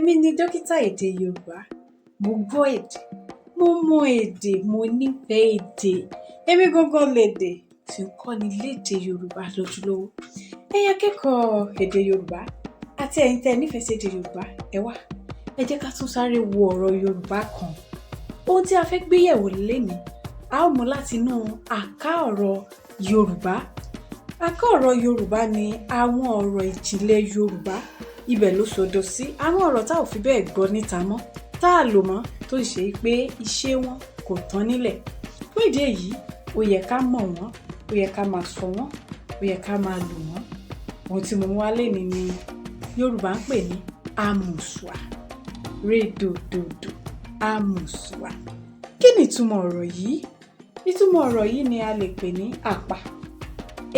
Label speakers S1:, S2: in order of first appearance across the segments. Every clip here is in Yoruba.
S1: Èmi ni Dokita Ede Yoruba. Mo gbọ́ èdè, mo mọ èdè, mo nífẹ̀ẹ́ èdè. Èmi gangan lèdè tí ń kọ́ni lédè Yorùbá lójúlówó. Ẹ̀yin akẹ́kọ̀ọ́ èdè Yorùbá àti ẹ̀yin tẹ́ nífẹ̀ẹ́ sí èdè Yorùbá, ẹ wá. Ẹ jẹ́ ká tún sáré wo ọ̀rọ̀ Yorùbá kan. Ohun tí a fẹ́ gbé yẹ̀wò lénìí, a ó mú láti inú àká ọ̀rọ̀ Yorùbá. Àká ọ̀rọ̀ Yorùbá ni àwọn ọ̀rọ̀ ìjìnlẹ̀ Yorùbá. Ibẹ̀ ló sodo sí àwọn ọ̀rọ̀ tá ò fi bẹ́ẹ̀ gbọ́ níta mọ́, tá a lò mọ́ tó ṣe pé iṣẹ́ wọn kò tán nílẹ̀. Fún ìdí èyí, ó yẹ ká mọ̀ wọ́n, ó yẹ ká máa sọ wọ́n, ó yẹ ká máa lò wọ́n. Ohun tí mo mú wá lénìí ni Yorùbá ń pè ní àmùṣùà. Rédòdòdò, àmùṣùà. Kí ni ìtumọ̀ ọ̀rọ̀ yìí? Ìtumọ̀ ọ̀rọ̀ yìí ni a lè pè ní àpà.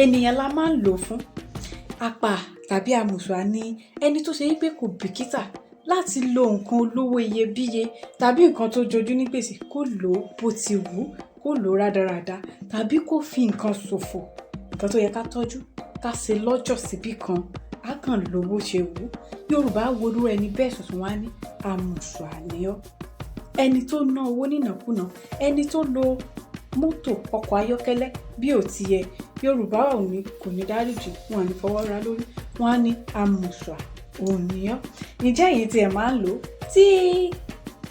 S1: Ènìyàn la máa ń lò fún. Àpà tàbí àmùṣùà ni ẹni tó ṣe wípé kò bìkítà láti lo nǹkan olówó iyebíye tàbí nǹkan tó jojú ní gbèsè kó lò ó bó ti wù ú, kó lò ó rádaràda tàbí kó fi nǹkan ṣòfò. Nǹkan tó yẹ ká tọ́jú, ká ṣe lọ́jọ́ síbí kan, á kàn lò bó ṣe wù ú. Yorùbá wo irú ẹni bẹ́ẹ̀ tuntun wá ní àmùṣùà ni ọ́. Ẹni tó ná owó nínàkúnà, ẹni tó lo mọ́tò ọkọ̀ ayọ́kẹ́lẹ́ bí ò ti yẹ. Yorùbá kò ní dáríjì, wọn ní fọwọ́ ra lórí, wọn á ní àmùṣùà òun ni ọ́. Ǹjẹ́ èyí tí ẹ máa ń lò tí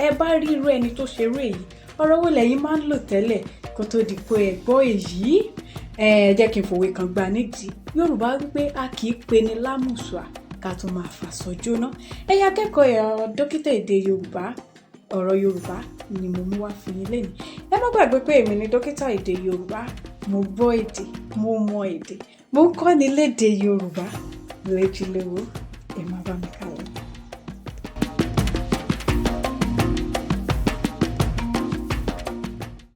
S1: ẹ bá rí irú ẹni tó ṣe irú èyí, ọ̀rọ̀ wo lẹ̀yin máa ń lò tẹ́lẹ̀ kó tó di pé ẹ gbọ́ èyí? Jẹ́ kí n fòwe kan gbà nídìí. Yorùbá wípé a kì í pe ni lámùṣùà ká tó máa fàṣọ jóná. Ẹ̀yin akẹ́kọ̀ọ́ Dókítà Èdè Yorùbá, ọ̀rọ̀ Yorùbá ni mo mú wá fún yín lénìí. Ẹ má gbàgbé pé èmi ni Dókítà Èdè Yorùbá. Mo gbọ́ èdè, mo mọ èdè, mo ń kọ́ni lédè Yorùbá lójúlówó. Ẹ má bá mi kálọ.